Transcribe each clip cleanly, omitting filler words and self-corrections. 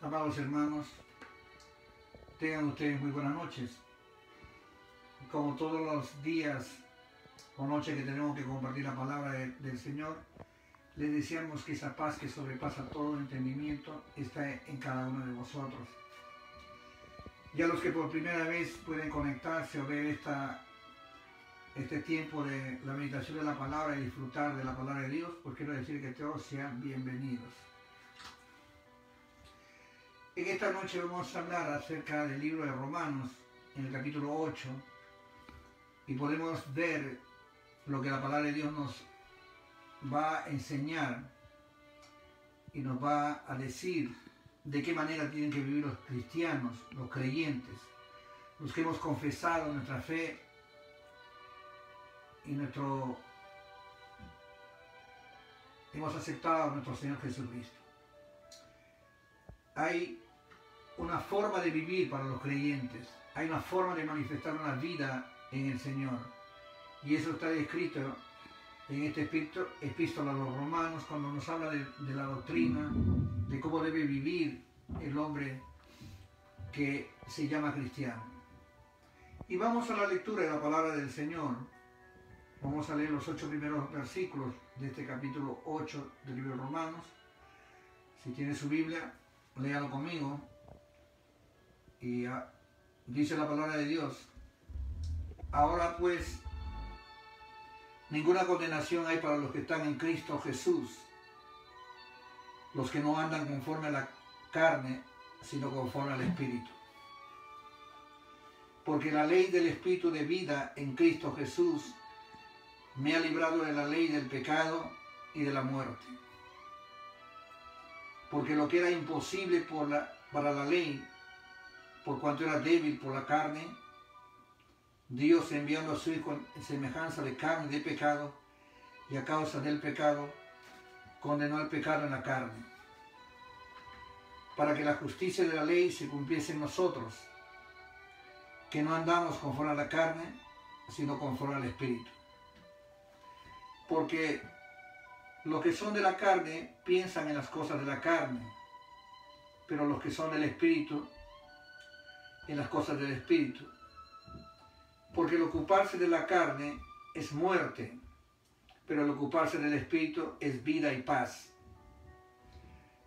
Amados hermanos, tengan ustedes muy buenas noches. Como todos los días o noches que tenemos que compartir la palabra del Señor, les deseamos que esa paz que sobrepasa todo entendimiento esté en cada uno de vosotros. Y a los que por primera vez pueden conectarse o ver este tiempo de la meditación de la palabra y disfrutar de la palabra de Dios, pues quiero decir que todos sean bienvenidos. En esta noche vamos a hablar acerca del libro de Romanos, en el capítulo 8, y podemos ver lo que la palabra de Dios nos va a enseñar y nos va a decir de qué manera tienen que vivir los cristianos, los creyentes, los que hemos confesado nuestra fe y hemos aceptado a nuestro Señor Jesucristo. Hay una forma de vivir para los creyentes, hay una forma de manifestar una vida en el Señor, y eso está descrito en esta epístola a los Romanos, cuando nos habla de la doctrina, de cómo debe vivir el hombre que se llama cristiano. Y vamos a la lectura de la palabra del Señor. Vamos a leer los 8 primeros versículos de este capítulo 8 del libro de Romanos. Si tiene su Biblia, léalo conmigo. Y dice la palabra de Dios: ahora pues, ninguna condenación hay para los que están en Cristo Jesús, los que no andan conforme a la carne, sino conforme al Espíritu. Porque la ley del Espíritu de vida en Cristo Jesús me ha librado de la ley del pecado y de la muerte. Porque lo que era imposible para la ley, por cuanto era débil por la carne, Dios, enviando a su Hijo en semejanza de carne y de pecado, y a causa del pecado, condenó al pecado en la carne, para que la justicia de la ley se cumpliese en nosotros, que no andamos conforme a la carne, sino conforme al Espíritu. Porque los que son de la carne piensan en las cosas de la carne, pero los que son del Espíritu, en las cosas del Espíritu. Porque el ocuparse de la carne es muerte, pero el ocuparse del Espíritu es vida y paz.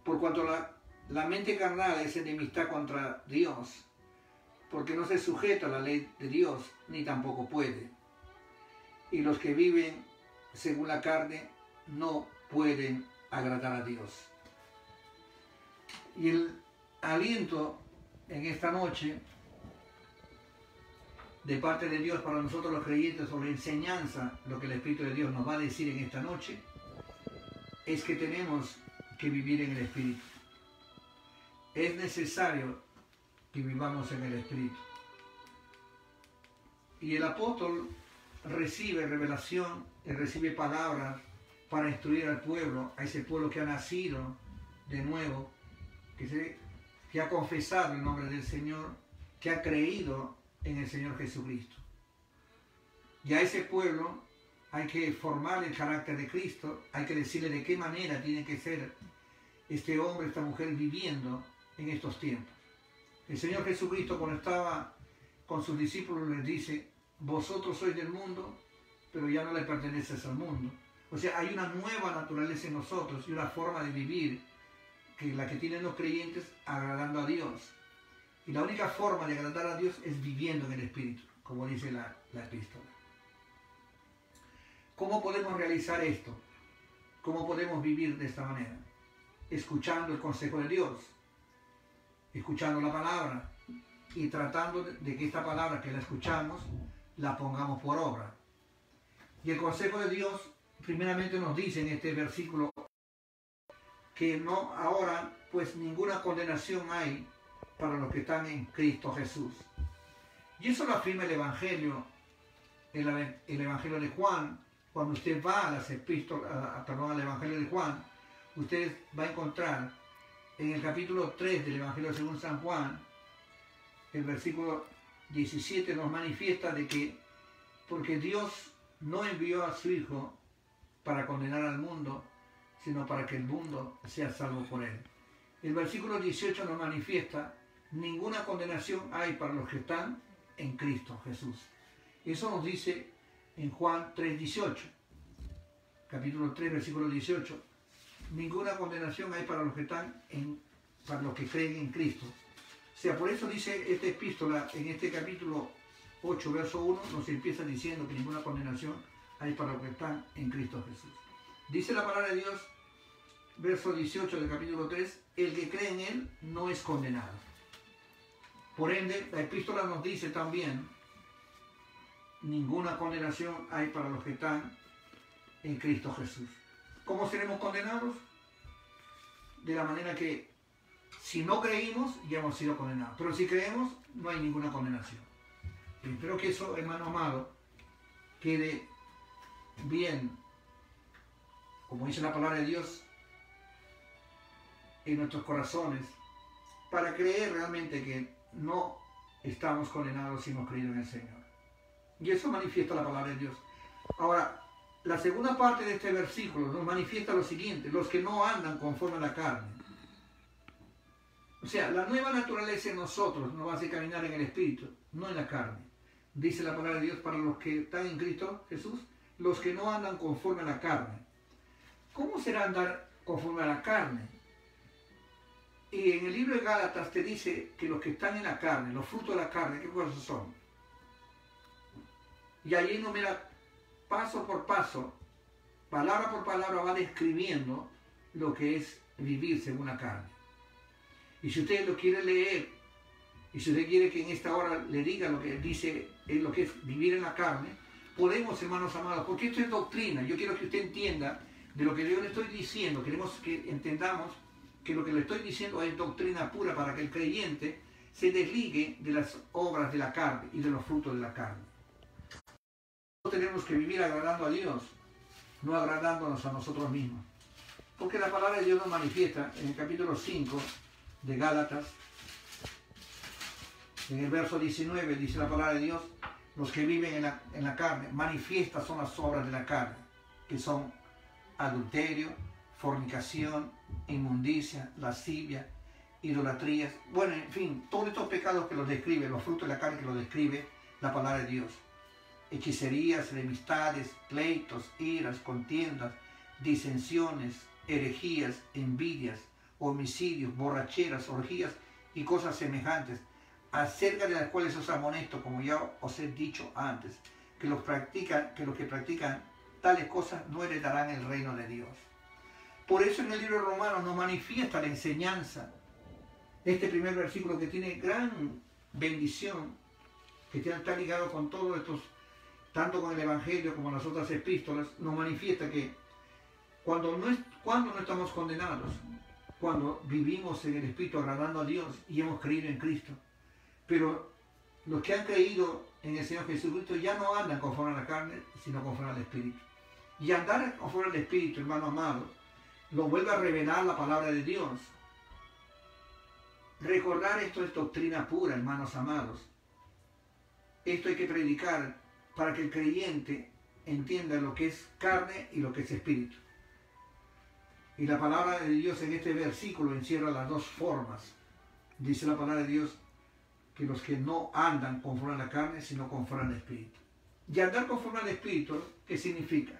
Por cuanto la mente carnal es enemistad contra Dios, porque no se sujeta a la ley de Dios, ni tampoco puede. Y los que viven según la carne no pueden agradar a Dios. Y el aliento en esta noche de parte de Dios para nosotros los creyentes sobre enseñanza, lo que el Espíritu de Dios nos va a decir en esta noche, es que tenemos que vivir en el Espíritu. Es necesario que vivamos en el Espíritu. Y el apóstol recibe revelación y recibe palabras para instruir al pueblo, a ese pueblo que ha nacido de nuevo, que ha confesado el nombre del Señor, que ha creído en el Señor Jesucristo. Y a ese pueblo hay que formar el carácter de Cristo, hay que decirle de qué manera tiene que ser este hombre, esta mujer viviendo en estos tiempos. El Señor Jesucristo, cuando estaba con sus discípulos, les dice: vosotros sois del mundo, pero ya no le perteneces al mundo. O sea, hay una nueva naturaleza en nosotros y una forma de vivir que la que tienen los creyentes, agradando a Dios. Y la única forma de agradar a Dios es viviendo en el Espíritu, como dice la epístola. ¿Cómo podemos realizar esto? ¿Cómo podemos vivir de esta manera? Escuchando el consejo de Dios, escuchando la palabra y tratando de que esta palabra que la escuchamos la pongamos por obra. Y el consejo de Dios primeramente nos dice en este versículo que no ahora pues ninguna condenación hay para los que están en Cristo Jesús. Y eso lo afirma el Evangelio, el Evangelio de Juan. Cuando usted va a las epístolas, al Evangelio de Juan, usted va a encontrar en el capítulo 3 del Evangelio según San Juan, el versículo 17 nos manifiesta de que porque Dios no envió a su Hijo para condenar al mundo, sino para que el mundo sea salvo por él. El versículo 18 nos manifiesta: ninguna condenación hay para los que están en Cristo Jesús. Eso nos dice en Juan 3:18, capítulo 3, versículo 18. Ninguna condenación hay para los que para los que creen en Cristo. O sea, por eso dice esta epístola, en este capítulo 8, verso 1, nos empieza diciendo que ninguna condenación hay para los que están en Cristo Jesús. Dice la palabra de Dios, verso 18 del capítulo 3, el que cree en Él no es condenado. Por ende, la epístola nos dice también, ninguna condenación hay para los que están en Cristo Jesús. ¿Cómo seremos condenados? De la manera que si no creímos, ya hemos sido condenados. Pero si creemos, no hay ninguna condenación. Y espero que eso, hermano amado, quede bien, como dice la palabra de Dios, en nuestros corazones, para creer realmente que no estamos condenados si hemos creído en el Señor. Y eso manifiesta la palabra de Dios. Ahora, la segunda parte de este versículo nos manifiesta lo siguiente: los que no andan conforme a la carne. O sea, la nueva naturaleza en nosotros nos hace caminar en el Espíritu, no en la carne. Dice la palabra de Dios para los que están en Cristo Jesús, los que no andan conforme a la carne. ¿Cómo será andar conforme a la carne? Y en el libro de Gálatas te dice que los que están en la carne, los frutos de la carne, ¿qué cosas son? Y allí enumera paso por paso, palabra por palabra, va describiendo lo que es vivir según la carne. Y si usted lo quiere leer, y si usted quiere que en esta hora le diga lo que dice, lo que es vivir en la carne, podemos, hermanos amados, porque esto es doctrina. Yo quiero que usted entienda de lo que yo le estoy diciendo. Queremos que entendamos que lo que le estoy diciendo es doctrina pura para que el creyente se desligue de las obras de la carne y de los frutos de la carne. Tenemos que vivir agradando a Dios, no agradándonos a nosotros mismos. Porque la palabra de Dios nos manifiesta en el capítulo 5 de Gálatas, en el verso 19, dice la palabra de Dios: los que viven en la carne, manifiestas son las obras de la carne, que son adulterio, fornicación, inmundicia, lascivia, idolatrías, bueno, en fin, todos estos pecados que los describe, los frutos de la carne que los describe la palabra de Dios. Hechicerías, enemistades, pleitos, iras, contiendas, disensiones, herejías, envidias, homicidios, borracheras, orgías y cosas semejantes, acerca de las cuales os amonesto, como ya os he dicho antes, que los que practican tales cosas no heredarán el reino de Dios. Por eso en el libro de Romanos nos manifiesta la enseñanza. Este primer versículo que tiene gran bendición, que está ligado con todos estos, tanto con el Evangelio como las otras epístolas, nos manifiesta que cuando no estamos condenados, cuando vivimos en el Espíritu agradando a Dios y hemos creído en Cristo. Pero los que han creído en el Señor Jesucristo ya no andan conforme a la carne, sino conforme al Espíritu. Y andar conforme al Espíritu, hermano amado, lo vuelve a revelar la palabra de Dios. Recordar esto es doctrina pura, hermanos amados. Esto hay que predicar para que el creyente entienda lo que es carne y lo que es espíritu. Y la palabra de Dios en este versículo encierra las dos formas. Dice la palabra de Dios que los que no andan conforme a la carne, sino conforme al espíritu. Y andar conforme al espíritu, ¿qué significa?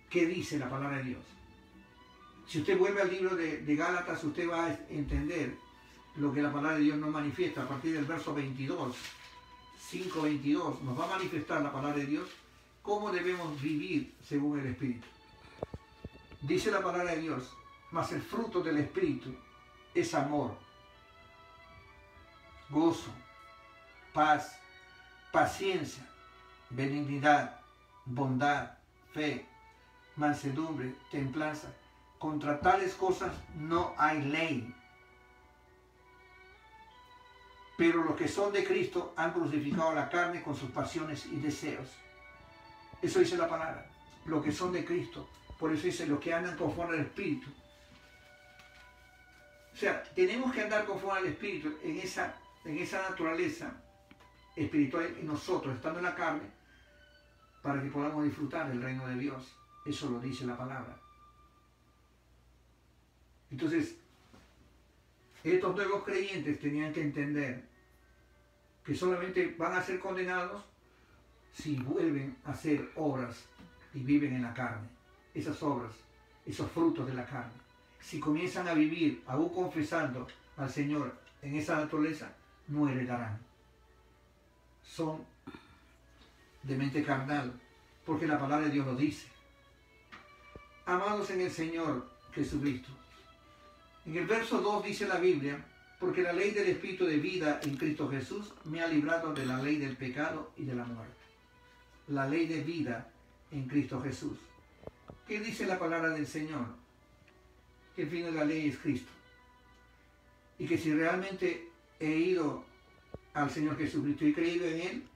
¿Qué dice la palabra de Dios? Si usted vuelve al libro de Gálatas, usted va a entender lo que la palabra de Dios nos manifiesta a partir del verso 22. 5:22 nos va a manifestar la palabra de Dios cómo debemos vivir según el Espíritu. Dice la palabra de Dios: mas el fruto del Espíritu es amor, gozo, paz, paciencia, benignidad, bondad, fe, mansedumbre, templanza. Contra tales cosas no hay ley. Pero los que son de Cristo han crucificado la carne con sus pasiones y deseos. Eso dice la palabra. Los que son de Cristo. Por eso dice los que andan conforme al Espíritu. O sea, tenemos que andar conforme al Espíritu en esa naturaleza espiritual en nosotros, estando en la carne, para que podamos disfrutar del reino de Dios. Eso lo dice la palabra. Entonces, Estos nuevos creyentes tenían que entender que solamente van a ser condenados si vuelven a hacer obras y viven en la carne. Esas obras, esos frutos de la carne. Si comienzan a vivir, aún confesando al Señor en esa naturaleza, no heredarán. Son de mente carnal, porque la palabra de Dios lo dice. Amados en el Señor Jesucristo. En el verso 2 dice la Biblia, porque la ley del Espíritu de vida en Cristo Jesús me ha librado de la ley del pecado y de la muerte. La ley de vida en Cristo Jesús. ¿Qué dice la palabra del Señor? Que el fin de la ley es Cristo. Y que si realmente he ido al Señor Jesucristo y creído en Él,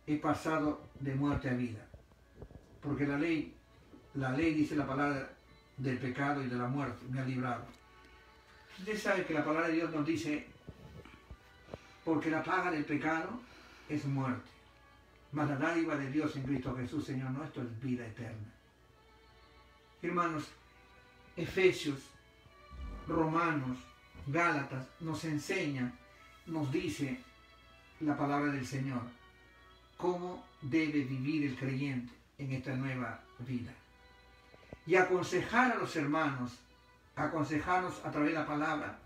he pasado de muerte a vida. Porque la ley dice la palabra del pecado y de la muerte, me ha librado. Usted sabe que la palabra de Dios nos dice, porque la paga del pecado es muerte, mas la dádiva de Dios en Cristo Jesús, Señor nuestro, es vida eterna. Hermanos, Efesios, Romanos, Gálatas nos enseña, nos dice la palabra del Señor, cómo debe vivir el creyente en esta nueva vida. Y aconsejar a los hermanos, aconsejarnos a través de la palabra,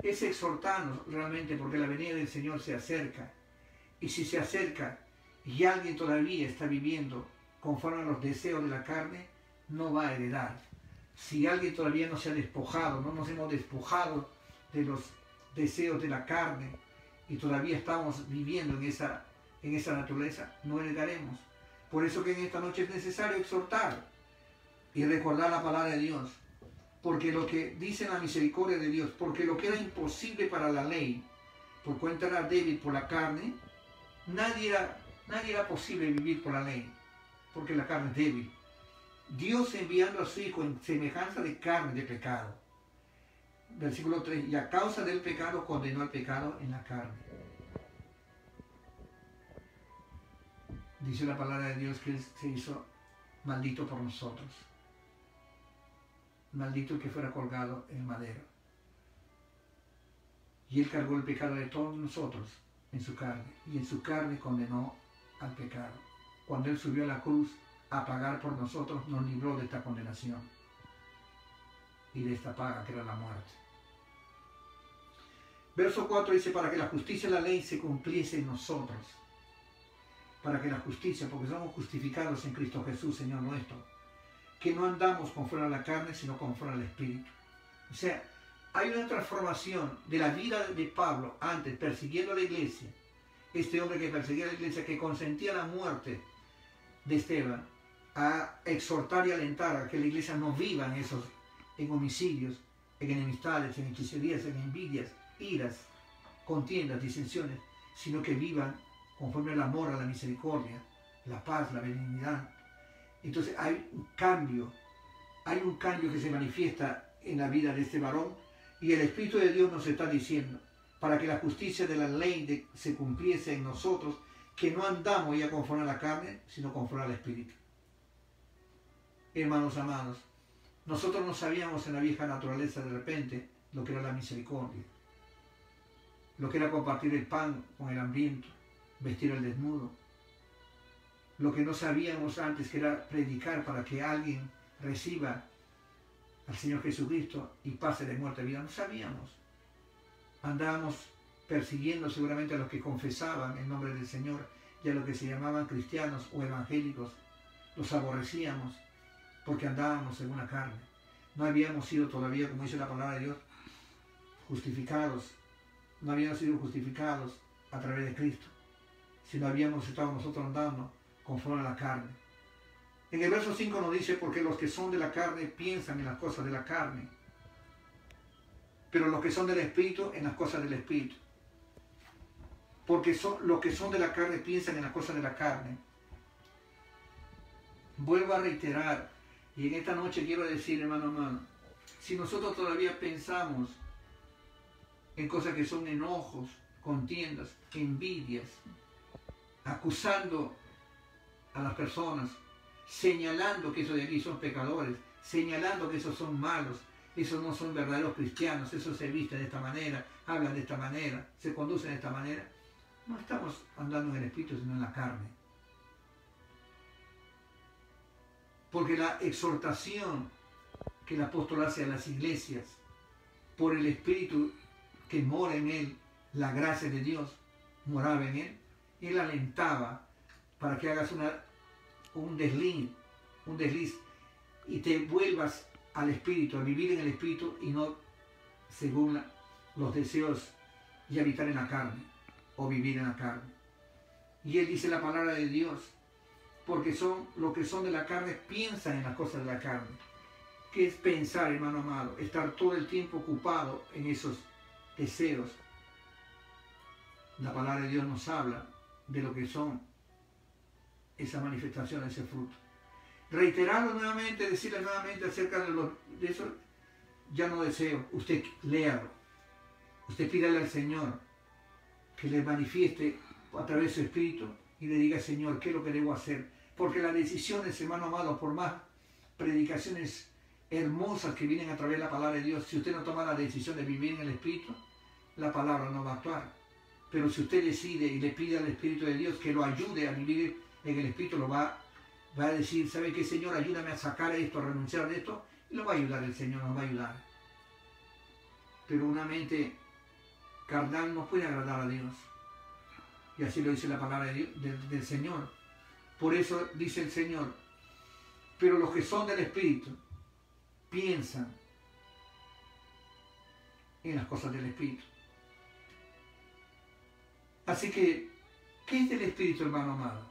es exhortarnos realmente, porque la venida del Señor se acerca. Y si se acerca y alguien todavía está viviendo conforme a los deseos de la carne, no va a heredar. Si alguien todavía no se ha despojado, no nos hemos despojado de los deseos de la carne y todavía estamos viviendo en esa naturaleza, no heredaremos. Por eso que en esta noche es necesario exhortar y recordar la palabra de Dios. Porque lo que dice la misericordia de Dios, porque lo que era imposible para la ley, por cuenta era débil por la carne, nadie era posible vivir por la ley, porque la carne es débil. Dios enviando a su Hijo en semejanza de carne de pecado. Versículo 3, y a causa del pecado condenó al pecado en la carne. Dice la palabra de Dios que Él se hizo maldito por nosotros. Maldito el que fuera colgado en madero. Y Él cargó el pecado de todos nosotros en su carne. Y en su carne condenó al pecado. Cuando Él subió a la cruz a pagar por nosotros, nos libró de esta condenación y de esta paga que era la muerte. Verso 4 dice, para que la justicia de la ley se cumpliese en nosotros. Para que la justicia, porque somos justificados en Cristo Jesús, Señor nuestro, que no andamos conforme a la carne, sino conforme al Espíritu. O sea, hay una transformación de la vida de Pablo antes, persiguiendo a la iglesia. Este hombre que perseguía a la iglesia, que consentía la muerte de Esteban, a exhortar y alentar a que la iglesia no viva en homicidios, en enemistades, en hechicerías, en envidias, iras, contiendas, disensiones, sino que vivan conforme al amor, a la misericordia, la paz, la benignidad. Entonces hay un cambio que se manifiesta en la vida de este varón, y el Espíritu de Dios nos está diciendo, para que la justicia de la ley se cumpliese en nosotros, que no andamos ya conforme a la carne, sino conforme al Espíritu. Hermanos amados, nosotros no sabíamos en la vieja naturaleza de repente lo que era la misericordia, lo que era compartir el pan con el hambriento, vestir al desnudo, lo que no sabíamos antes que era predicar para que alguien reciba al Señor Jesucristo y pase de muerte a vida. No sabíamos. Andábamos persiguiendo seguramente a los que confesaban el nombre del Señor y a los que se llamaban cristianos o evangélicos. Los aborrecíamos porque andábamos según la carne. No habíamos sido todavía, como dice la palabra de Dios, justificados. No habíamos sido justificados a través de Cristo, sino habíamos estado nosotros andando conforme a la carne. En el verso 5 nos dice, porque los que son de la carne piensan en las cosas de la carne, pero los que son del Espíritu en las cosas del Espíritu. Porque los que son de la carne piensan en las cosas de la carne. Vuelvo a reiterar, y en esta noche quiero decir, hermano, si nosotros todavía pensamos en cosas que son enojos, contiendas, envidias, acusando a las personas, señalando que esos de aquí son pecadores, señalando que esos son malos, esos no son verdaderos cristianos, esos se visten de esta manera, hablan de esta manera, se conducen de esta manera. No estamos andando en el Espíritu, sino en la carne. Porque la exhortación que el apóstol hace a las iglesias, por el Espíritu que mora en él, la gracia de Dios moraba en él alentaba para que hagas un desliz y te vuelvas al Espíritu, a vivir en el Espíritu y no según los deseos y habitar en la carne o vivir en la carne. Y él dice la palabra de Dios, porque los que son de la carne piensan en las cosas de la carne. ¿Qué es pensar, hermano amado? Estar todo el tiempo ocupado en esos deseos. La palabra de Dios nos habla de lo que son esas manifestaciones, ese fruto. Reiterarlo nuevamente, decirle nuevamente acerca de eso, ya no deseo. Usted léalo. Usted pídale al Señor que le manifieste a través de su Espíritu y le diga, Señor, ¿qué es lo que debo hacer? Porque las decisiones, hermano amado, por más predicaciones hermosas que vienen a través de la palabra de Dios, si usted no toma la decisión de vivir en el Espíritu, la palabra no va a actuar. Pero si usted decide y le pide al Espíritu de Dios que lo ayude a vivir en el Espíritu, lo va a decir, ¿sabe qué, Señor? Ayúdame a sacar esto, a renunciar de esto, y lo va a ayudar el Señor, nos va a ayudar. Pero una mente carnal no puede agradar a Dios. Y así lo dice la palabra de Dios, del Señor. Por eso dice el Señor, pero los que son del Espíritu piensan en las cosas del Espíritu. Así que, ¿qué es del Espíritu, hermano amado?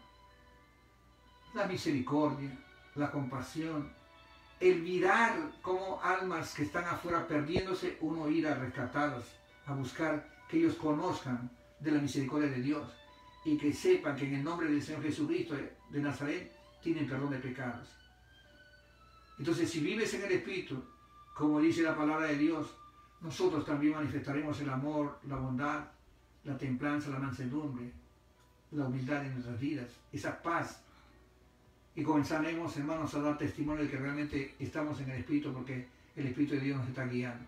La misericordia, la compasión, el mirar como almas que están afuera perdiéndose, uno ir a rescatarlas, a buscar que ellos conozcan de la misericordia de Dios y que sepan que en el nombre del Señor Jesucristo de Nazaret tienen perdón de pecados. Entonces, si vives en el Espíritu, como dice la palabra de Dios, nosotros también manifestaremos el amor, la bondad, la templanza, la mansedumbre, la humildad en nuestras vidas, esa paz. Y comenzaremos, hermanos, a dar testimonio de que realmente estamos en el Espíritu, porque el Espíritu de Dios nos está guiando.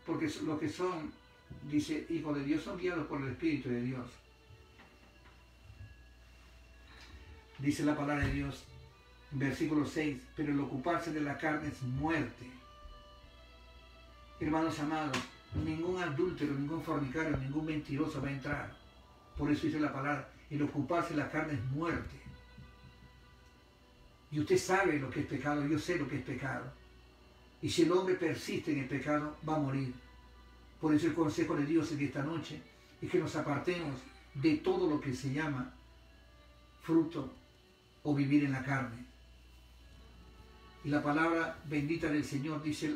Porque los que son, dice, hijos de Dios, son guiados por el Espíritu de Dios. Dice la palabra de Dios, versículo 6, pero el ocuparse de la carne es muerte. Hermanos amados, ningún adúltero, ningún fornicario, ningún mentiroso va a entrar. Por eso dice la palabra, el ocuparse de la carne es muerte. Y usted sabe lo que es pecado, yo sé lo que es pecado. Y si el hombre persiste en el pecado, va a morir. Por eso el consejo de Dios en esta noche es que nos apartemos de todo lo que se llama fruto o vivir en la carne. Y la palabra bendita del Señor dice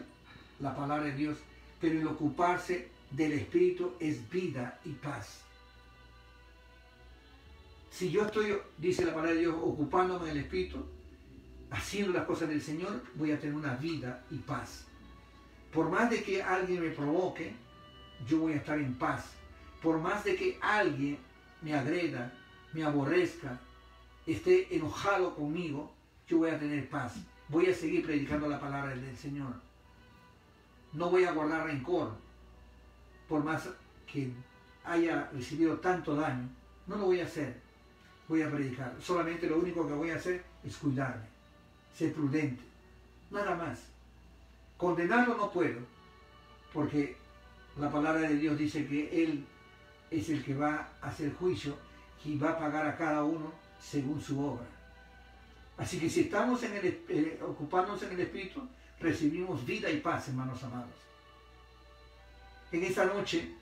la palabra de Dios, pero el ocuparse del Espíritu es vida y paz. Si yo estoy, dice la palabra de Dios, ocupándome del Espíritu, haciendo las cosas del Señor, voy a tener una vida y paz. Por más de que alguien me provoque, yo voy a estar en paz. Por más de que alguien me agreda, me aborrezca, esté enojado conmigo, yo voy a tener paz. Voy a seguir predicando la palabra del Señor. No voy a guardar rencor. Por más que haya recibido tanto daño, no lo voy a hacer. Voy a predicar. Solamente lo único que voy a hacer es cuidarme, ser prudente. Nada más. Condenarlo no puedo, porque la palabra de Dios dice que Él es el que va a hacer juicio y va a pagar a cada uno según su obra. Así que si estamos ocupándonos en el Espíritu, recibimos vida y paz, hermanos amados. En esta noche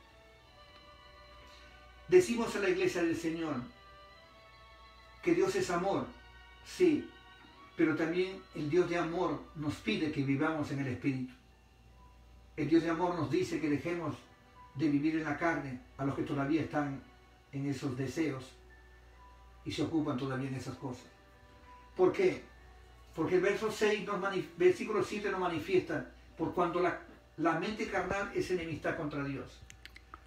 decimos a la iglesia del Señor que Dios es amor, sí, pero también el Dios de amor nos pide que vivamos en el Espíritu. El Dios de amor nos dice que dejemos de vivir en la carne a los que todavía están en esos deseos y se ocupan todavía en esas cosas. ¿Por qué? Porque el versículo 7 nos manifiesta por cuanto la mente carnal es enemistad contra Dios.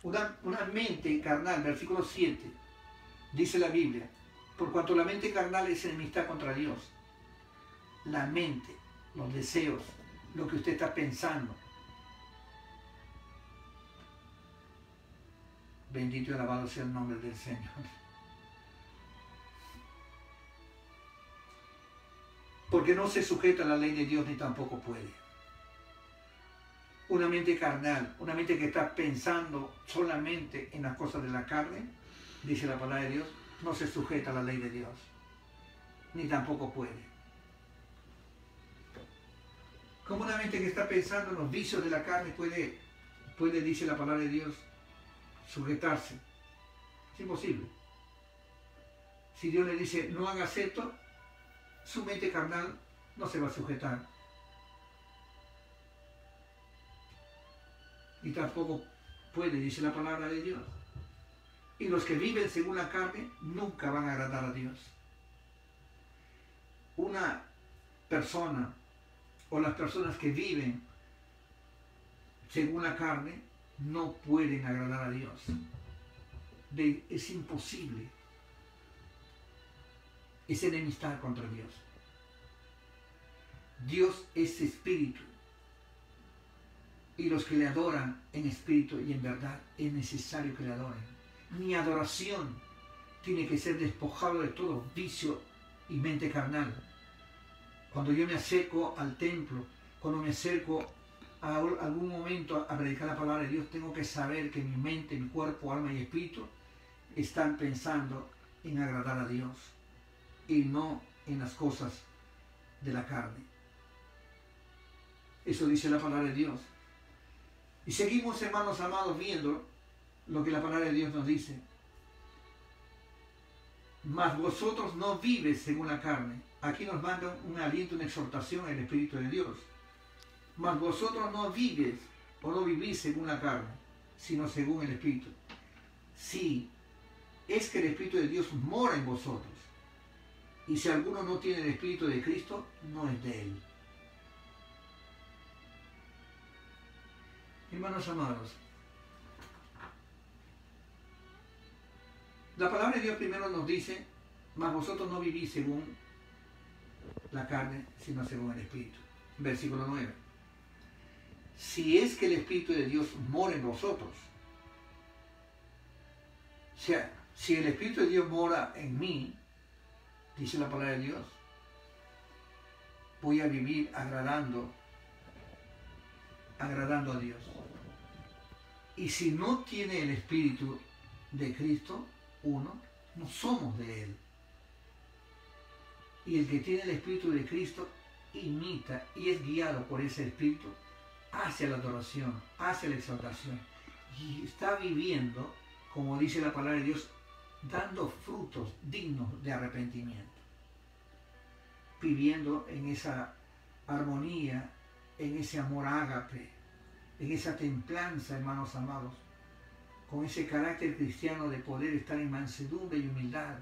Una mente carnal, versículo 7, dice la Biblia, por cuanto la mente carnal es enemistad contra Dios. La mente. los deseos, lo que usted está pensando. Bendito y alabado sea el nombre del Señor. Porque no se sujeta a la ley de Dios ni tampoco puede. Una mente carnal, una mente que está pensando solamente en las cosas de la carne, dice la palabra de Dios, no se sujeta a la ley de Dios, ni tampoco puede. Como una mente que está pensando en los vicios de la carne puede, dice la palabra de Dios, sujetarse. Es imposible. Si Dios le dice, no hagas esto, su mente carnal no se va a sujetar. Y tampoco puede, dice la palabra de Dios. Y los que viven según la carne nunca van a agradar a Dios. Una persona o las personas que viven según la carne no pueden agradar a Dios. Es imposible. Es enemistad contra Dios. Dios es espíritu. Y los que le adoran en espíritu y en verdad es necesario que le adoren. Mi adoración tiene que ser despojado de todo vicio y mente carnal. Cuando yo me acerco al templo, cuando me acerco a algún momento a predicar la palabra de Dios, tengo que saber que mi mente, mi cuerpo, alma y espíritu están pensando en agradar a Dios y no en las cosas de la carne. Eso dice la palabra de Dios. Y seguimos, hermanos amados, viendo lo que la palabra de Dios nos dice. Mas vosotros no vives según la carne. Aquí nos manda un aliento, una exhortación al Espíritu de Dios. Mas vosotros no vives o no vivís según la carne, sino según el Espíritu. Sí, es que el Espíritu de Dios mora en vosotros. Y si alguno no tiene el Espíritu de Cristo, no es de él. Hermanos amados, la palabra de Dios primero nos dice, mas vosotros no vivís según la carne, sino según el Espíritu. Versículo 9. Si es que el Espíritu de Dios mora en vosotros, o sea, si el Espíritu de Dios mora en mí, dice la palabra de Dios, voy a vivir agradando a Dios. Y si no tiene el Espíritu de Cristo, uno, no somos de Él. Y el que tiene el Espíritu de Cristo imita y es guiado por ese Espíritu hacia la adoración, hacia la exaltación. Y está viviendo, como dice la palabra de Dios, dando frutos dignos de arrepentimiento. Viviendo en esa armonía, en ese amor ágape, en esa templanza, hermanos amados, con ese carácter cristiano de poder estar en mansedumbre y humildad,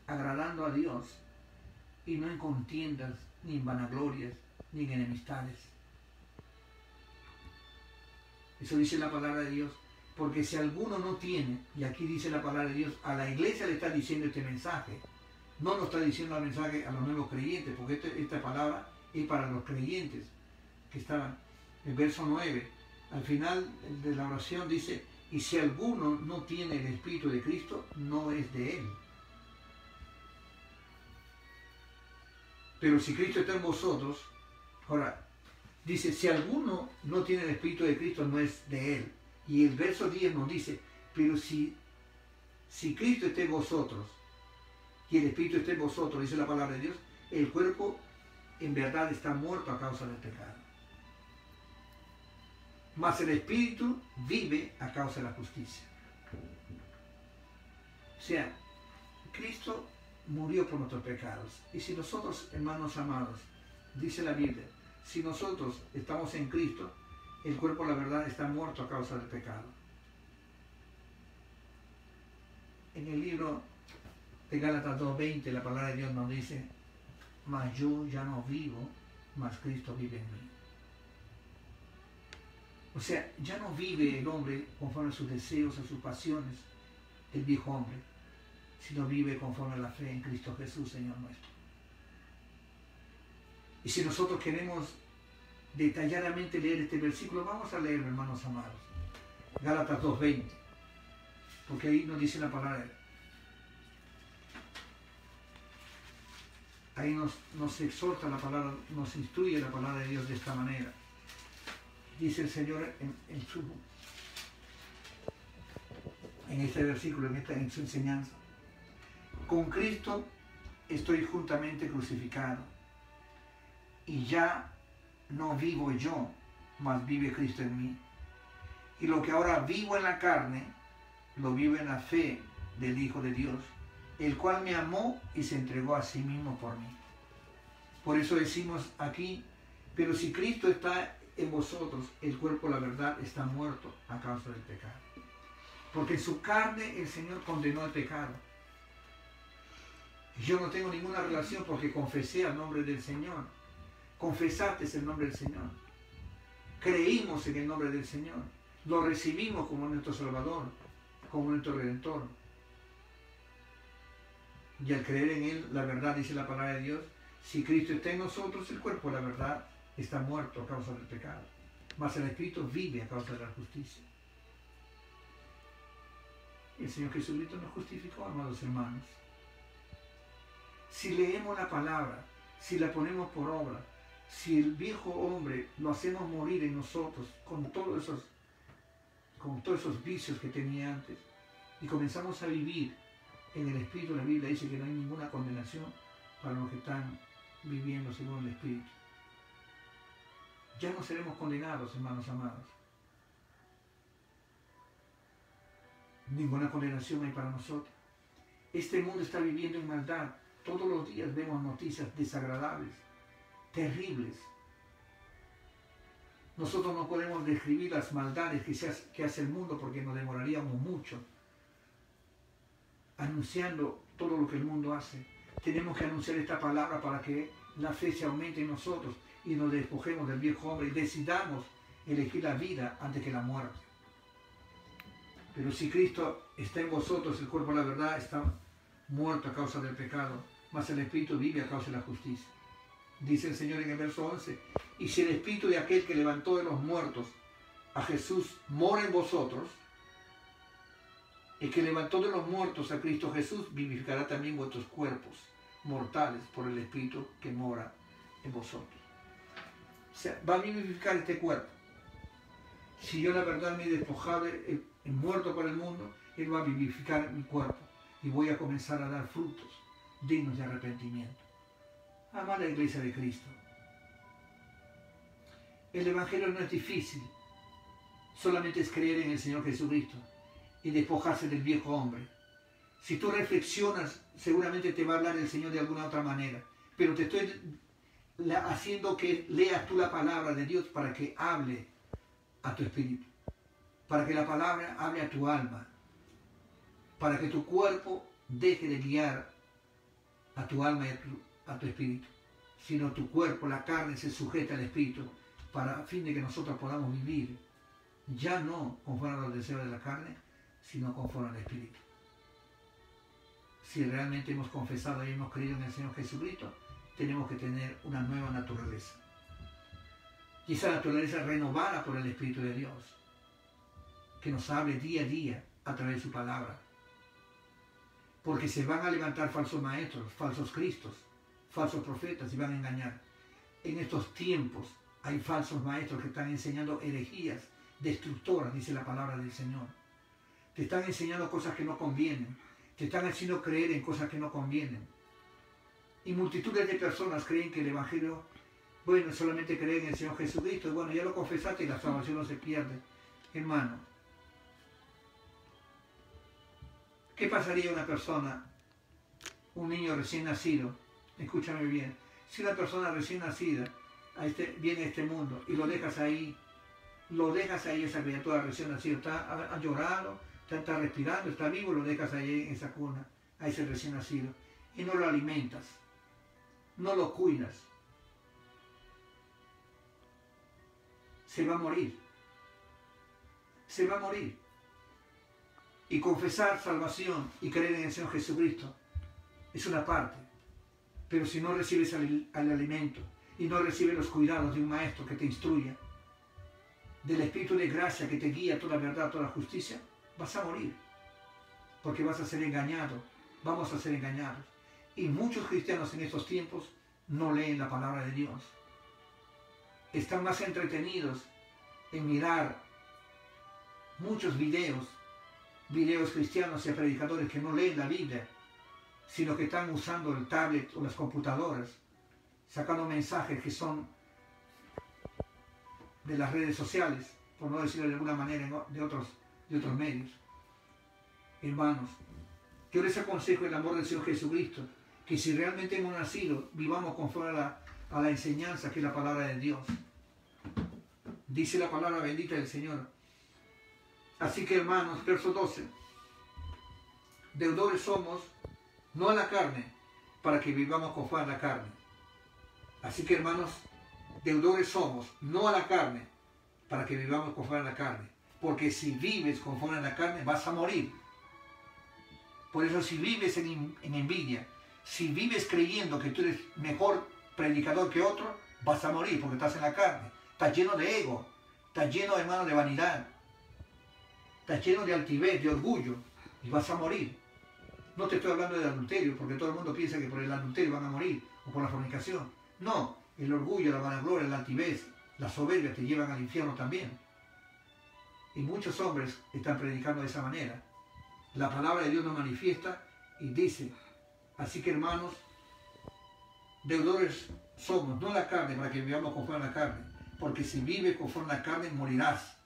agradando a Dios, y no en contiendas, ni en vanaglorias, ni en enemistades. Eso dice la palabra de Dios, porque si alguno no tiene, y aquí dice la palabra de Dios, a la iglesia le está diciendo este mensaje, no nos está diciendo el mensaje a los nuevos creyentes, porque esta palabra es para los creyentes, que estaban en verso 9, al final de la oración dice, y si alguno no tiene el Espíritu de Cristo, no es de él. Pero si Cristo está en vosotros, ahora, dice, si alguno no tiene el Espíritu de Cristo, no es de él. Y el verso 10 nos dice, pero si Cristo está en vosotros, y el Espíritu está en vosotros, dice la palabra de Dios, el cuerpo en verdad está muerto a causa del pecado. Mas el Espíritu vive a causa de la justicia. O sea, Cristo murió por nuestros pecados. Y si nosotros, hermanos amados, dice la Biblia, si nosotros estamos en Cristo, el cuerpo, la verdad, está muerto a causa del pecado. En el libro de Gálatas 2:20, la palabra de Dios nos dice, mas yo ya no vivo, mas Cristo vive en mí. O sea, ya no vive el hombre conforme a sus deseos, a sus pasiones, el viejo hombre, sino vive conforme a la fe en Cristo Jesús, Señor nuestro. Y si nosotros queremos detalladamente leer este versículo, vamos a leerlo, hermanos amados. Gálatas 2:20, porque ahí nos dice la palabra. Ahí nos exhorta la palabra, nos instruye la palabra de Dios de esta manera. Dice el Señor en este versículo, en su enseñanza: con Cristo estoy juntamente crucificado, y ya no vivo yo, mas vive Cristo en mí. Y lo que ahora vivo en la carne, lo vivo en la fe del Hijo de Dios, el cual me amó y se entregó a sí mismo por mí. Por eso decimos aquí: pero si Cristo está en vosotros, el cuerpo, la verdad, está muerto a causa del pecado. Porque en su carne el Señor condenó el pecado. Yo no tengo ninguna relación porque confesé al nombre del Señor. Confesaste el nombre del Señor. Creímos en el nombre del Señor. Lo recibimos como nuestro Salvador, como nuestro Redentor. Y al creer en Él, la verdad, dice la palabra de Dios, si Cristo está en nosotros, el cuerpo, la verdad, está muerto a causa del pecado. Mas el Espíritu vive a causa de la justicia. Y el Señor Jesucristo nos justificó, amados hermanos. Si leemos la palabra, si la ponemos por obra, si el viejo hombre lo hacemos morir en nosotros con todos esos vicios que tenía antes, y comenzamos a vivir en el Espíritu, la Biblia dice que no hay ninguna condenación para los que están viviendo según el Espíritu. Ya no seremos condenados, hermanos amados. Ninguna condenación hay para nosotros. Este mundo está viviendo en maldad. Todos los días vemos noticias desagradables, terribles. Nosotros no podemos describir las maldades que hace el mundo porque nos demoraríamos mucho anunciando todo lo que el mundo hace. Tenemos que anunciar esta palabra para que la fe se aumente en nosotros y nos despojemos del viejo hombre y decidamos elegir la vida antes que la muerte. Pero si Cristo está en vosotros, el cuerpo, la verdad, está muerto a causa del pecado, mas el Espíritu vive a causa de la justicia. Dice el Señor en el verso 11, y si el Espíritu de aquel que levantó de los muertos a Jesús mora en vosotros, el que levantó de los muertos a Cristo Jesús vivificará también vuestros cuerpos mortales por el Espíritu que mora en vosotros. O sea, va a vivificar este cuerpo. Si yo la verdad me he despojado, he muerto por el mundo, Él va a vivificar mi cuerpo y voy a comenzar a dar frutos dignos de arrepentimiento. Amada Iglesia de Cristo, el Evangelio no es difícil, solamente es creer en el Señor Jesucristo y despojarse del viejo hombre. Si tú reflexionas, seguramente te va a hablar el Señor de alguna otra manera, pero te estoy haciendo que leas tú la palabra de Dios para que hable a tu espíritu, para que la palabra hable a tu alma, para que tu cuerpo deje de guiar a tu alma y a tu espíritu, sino tu cuerpo, la carne, se sujeta al espíritu, para fin de que nosotros podamos vivir, ya no conforme a los deseos de la carne, sino conforme al espíritu. Si realmente hemos confesado y hemos creído en el Señor Jesucristo, tenemos que tener una nueva naturaleza. Y esa naturaleza renovada por el Espíritu de Dios, que nos hable día a día a través de su palabra. Porque se van a levantar falsos maestros, falsos cristos, falsos profetas y van a engañar. En estos tiempos hay falsos maestros que están enseñando herejías destructoras, dice la palabra del Señor. Te están enseñando cosas que no convienen. Te están haciendo creer en cosas que no convienen. Y multitudes de personas creen que el Evangelio, bueno, solamente creen en el Señor Jesucristo. Y bueno, ya lo confesaste y la salvación no se pierde. Hermano, ¿qué pasaría a una persona, un niño recién nacido? Escúchame bien. Si una persona recién nacida viene a este mundo y lo dejas ahí, esa criatura recién nacida, ha llorado, está respirando, está vivo, lo dejas ahí en esa cuna, a ese recién nacido, y no lo alimentas, no lo cuidas, se va a morir. Se va a morir. Y confesar salvación y creer en el Señor Jesucristo es una parte. Pero si no recibes el alimento, y no recibes los cuidados de un maestro que te instruya, del Espíritu de gracia que te guía a toda verdad, a toda justicia, vas a morir. Porque vas a ser engañado, vamos a ser engañados. Y muchos cristianos en estos tiempos no leen la palabra de Dios. Están más entretenidos en mirar muchos videos cristianos y predicadores que no leen la Biblia, sino que están usando el tablet o las computadoras, sacando mensajes que son de las redes sociales, por no decirlo de alguna manera, de otros medios. Hermanos, yo les aconsejo el amor del Señor Jesucristo, que si realmente hemos nacido, vivamos conforme a la enseñanza que es la palabra de Dios. Dice la palabra bendita del Señor. Así que, hermanos, verso 12, deudores somos, no a la carne, para que vivamos conforme a la carne. Así que, hermanos, deudores somos, no a la carne, para que vivamos conforme a la carne. Porque si vives conforme a la carne, vas a morir. Por eso, si vives en envidia, si vives creyendo que tú eres mejor predicador que otro, vas a morir porque estás en la carne. Estás lleno de ego, estás lleno, hermano, de vanidad, estás lleno de altivez, de orgullo, y vas a morir. No te estoy hablando del adulterio, porque todo el mundo piensa que por el adulterio van a morir, o por la fornicación. No, el orgullo, la vanagloria, la altivez, la soberbia te llevan al infierno también. Y muchos hombres están predicando de esa manera. La palabra de Dios nos manifiesta y dice, así que, hermanos, deudores somos, no la carne, para que vivamos conforme a la carne. Porque si vives conforme a la carne, morirás.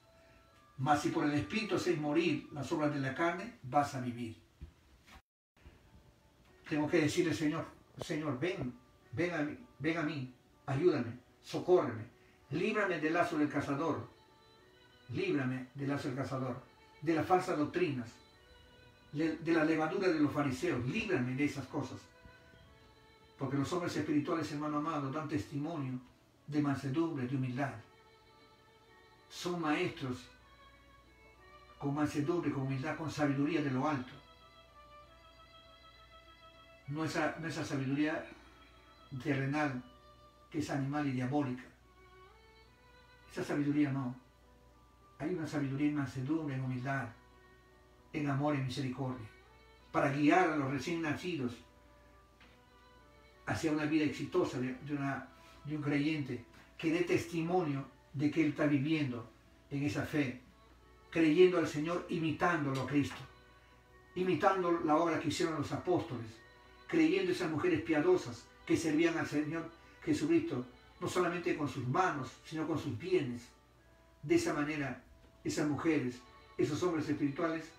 Mas si por el Espíritu hacéis morir las obras de la carne, vas a vivir. Tengo que decirle, Señor, ven a mí, ayúdame, socórreme, líbrame del lazo del cazador, líbrame del lazo del cazador, de las falsas doctrinas, de la levadura de los fariseos, líbrame de esas cosas. Porque los hombres espirituales, hermano amado, dan testimonio de mansedumbre, de humildad. Son maestros con mansedumbre, con humildad, con sabiduría de lo alto. No esa sabiduría terrenal que es animal y diabólica. Esa sabiduría no. Hay una sabiduría en mansedumbre, en humildad, en amor y misericordia, para guiar a los recién nacidos hacia una vida exitosa de un creyente que dé testimonio de que él está viviendo en esa fe, creyendo al Señor, imitándolo a Cristo, imitando la obra que hicieron los apóstoles, creyendo esas mujeres piadosas que servían al Señor Jesucristo, no solamente con sus manos, sino con sus bienes. De esa manera, esas mujeres, esos hombres espirituales,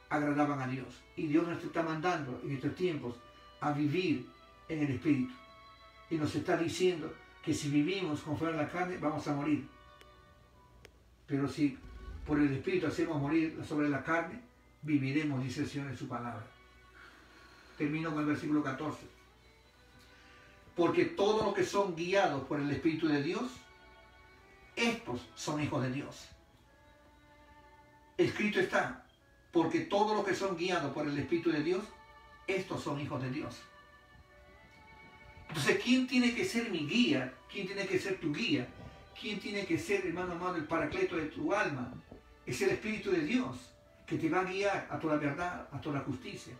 agradaban a Dios. Y Dios nos está mandando en estos tiempos a vivir en el Espíritu. Y nos está diciendo que si vivimos conforme a la carne, vamos a morir. Pero si por el Espíritu hacemos morir sobre la carne, viviremos, dice el Señor en su palabra. Termino con el versículo 14. Porque todos los que son guiados por el Espíritu de Dios, estos son hijos de Dios. Escrito está, porque todos los que son guiados por el Espíritu de Dios, estos son hijos de Dios. Entonces, ¿quién tiene que ser mi guía? ¿Quién tiene que ser tu guía? ¿Quién tiene que ser, hermano amado, el paracleto de tu alma? Es el Espíritu de Dios, que te va a guiar a toda verdad, a toda justicia,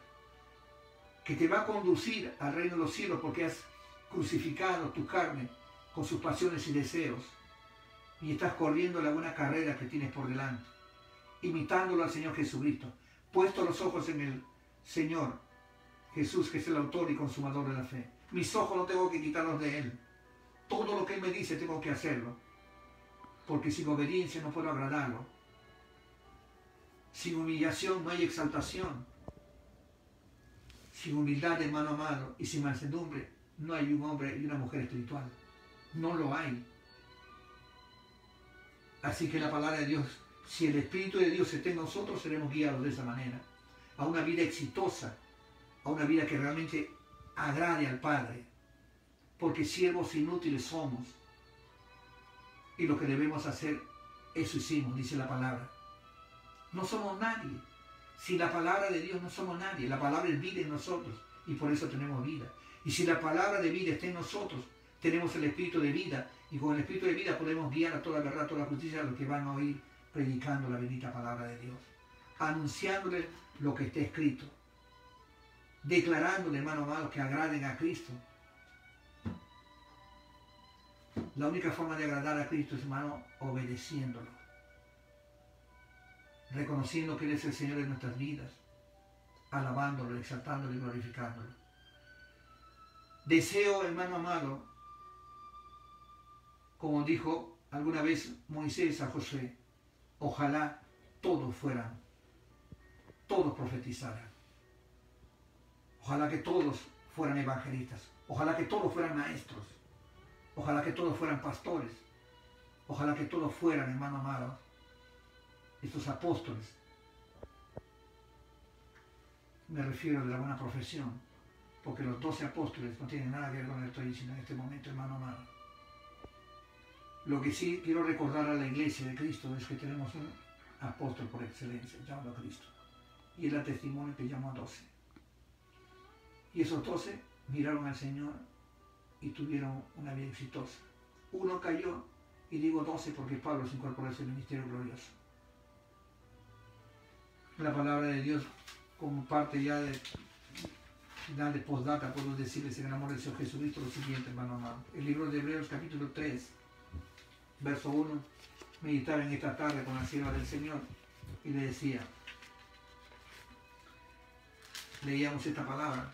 que te va a conducir al reino de los cielos, porque has crucificado tu carne con sus pasiones y deseos, y estás corriendo la buena carrera que tienes por delante, imitándolo al Señor Jesucristo, puesto los ojos en el Señor Jesús, que es el autor y consumador de la fe. Mis ojos no tengo que quitarlos de Él. Todo lo que Él me dice tengo que hacerlo, porque sin obediencia no puedo agradarlo. Sin humillación no hay exaltación. Sin humildad, hermano amado, y sin mansedumbre, no hay un hombre y una mujer espiritual. No lo hay. Así que la palabra de Dios, si el Espíritu de Dios está en nosotros, seremos guiados de esa manera, a una vida exitosa, a una vida que realmente agrade al Padre, porque siervos inútiles somos, y lo que debemos hacer, eso hicimos, dice la palabra. No somos nadie. Sin la palabra de Dios no somos nadie. La palabra es vida en nosotros, y por eso tenemos vida. Y si la palabra de vida está en nosotros, tenemos el espíritu de vida, y con el espíritu de vida podemos guiar a toda verdad, a toda justicia, a los que van a oír predicando la bendita palabra de Dios, anunciándole lo que está escrito, declarándole, hermano amado, que agraden a Cristo. La única forma de agradar a Cristo es, hermano, obedeciéndolo, reconociendo que Él es el Señor de nuestras vidas, alabándolo, exaltándolo y glorificándolo. Deseo, hermano amado, como dijo alguna vez Moisés a Josué, ojalá todos profetizaran. Ojalá que todos fueran evangelistas. Ojalá que todos fueran maestros. Ojalá que todos fueran pastores. Ojalá que todos fueran, hermano amado, estos apóstoles. Me refiero de la buena profesión, porque los 12 apóstoles no tienen nada que ver con lo que estoy diciendo en este momento, hermano amado. Lo que sí quiero recordar a la iglesia de Cristo es que tenemos un apóstol por excelencia, llamado a Cristo. Y es el testimonio que llamó a 12. Y esos 12 miraron al Señor y tuvieron una vida exitosa. Uno cayó, y digo 12 porque Pablo se incorporó a ese ministerio glorioso. La palabra de Dios, como parte ya de final de postdata, puedo decirles en el amor del Señor Jesucristo lo siguiente, hermano amado. El libro de Hebreos, capítulo 3, verso 1, meditaba en esta tarde con la sierva del Señor y le decía, leíamos esta palabra,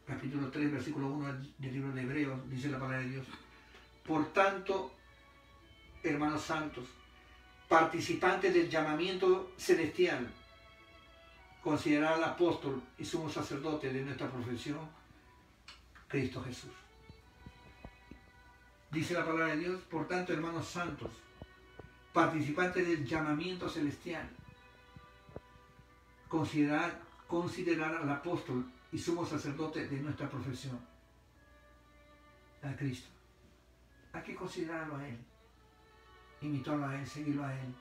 capítulo 3, versículo 1 del libro de Hebreos, dice la palabra de Dios. Por tanto, hermanos santos, participantes del llamamiento celestial, considerar al apóstol y sumo sacerdote de nuestra profesión, Cristo Jesús. Dice la palabra de Dios, por tanto, hermanos santos, participantes del llamamiento celestial, considerar al apóstol y sumo sacerdote de nuestra profesión, a Cristo. Hay que considerarlo a Él, imitarlo a Él, seguirlo a Él.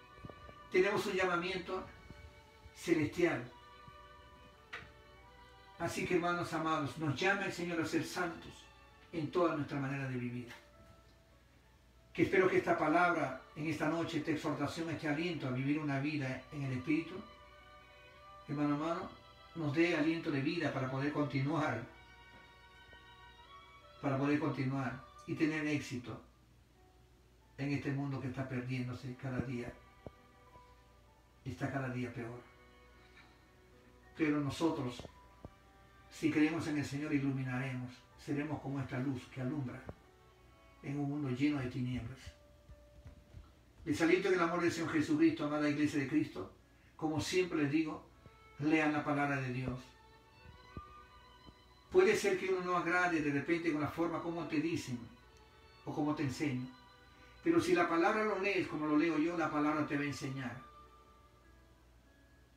Tenemos un llamamiento celestial. Así que, hermanos amados, nos llama el Señor a ser santos en toda nuestra manera de vivir. Que espero que esta palabra en esta noche, esta exhortación, este aliento a vivir una vida en el Espíritu, hermano amado, nos dé aliento de vida para poder continuar y tener éxito en este mundo que está perdiéndose cada día, está cada día peor. Pero nosotros, si creemos en el Señor, iluminaremos, seremos como esta luz que alumbra en un mundo lleno de tinieblas. Les aliento en el amor del Señor Jesucristo, amada Iglesia de Cristo. Como siempre les digo, lean la palabra de Dios. Puede ser que uno no agrade de repente con la forma como te dicen o como te enseño, pero si la palabra lo lees como lo leo yo, la palabra te va a enseñar.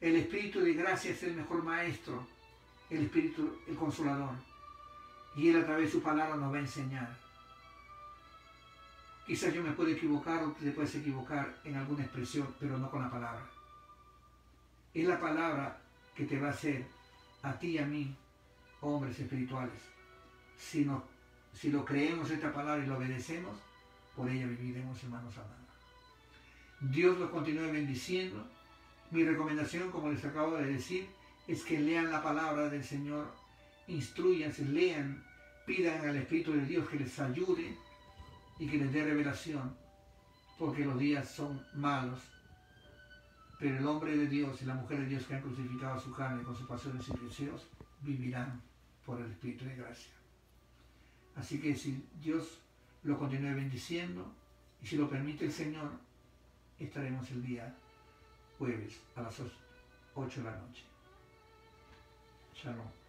El Espíritu de gracia es el mejor maestro, el Espíritu, el Consolador, y Él a través de su palabra nos va a enseñar. Quizás yo me puedo equivocar o te puedes equivocar en alguna expresión, pero no con la palabra. Es la palabra que te va a hacer a ti y a mí hombres espirituales. Si lo creemos esta palabra y lo obedecemos, por ella viviremos, hermanos amados. Dios los continúe bendiciendo. Mi recomendación, como les acabo de decir, es que lean la palabra del Señor, instruyanse, lean, pidan al Espíritu de Dios que les ayude y que les dé revelación, porque los días son malos. Pero el hombre de Dios y la mujer de Dios que han crucificado su carne con sus pasiones y deseos vivirán por el Espíritu de gracia. Así que si Dios lo continúe bendiciendo y si lo permite el Señor, estaremos el día jueves a las 8 de la noche. Shalom.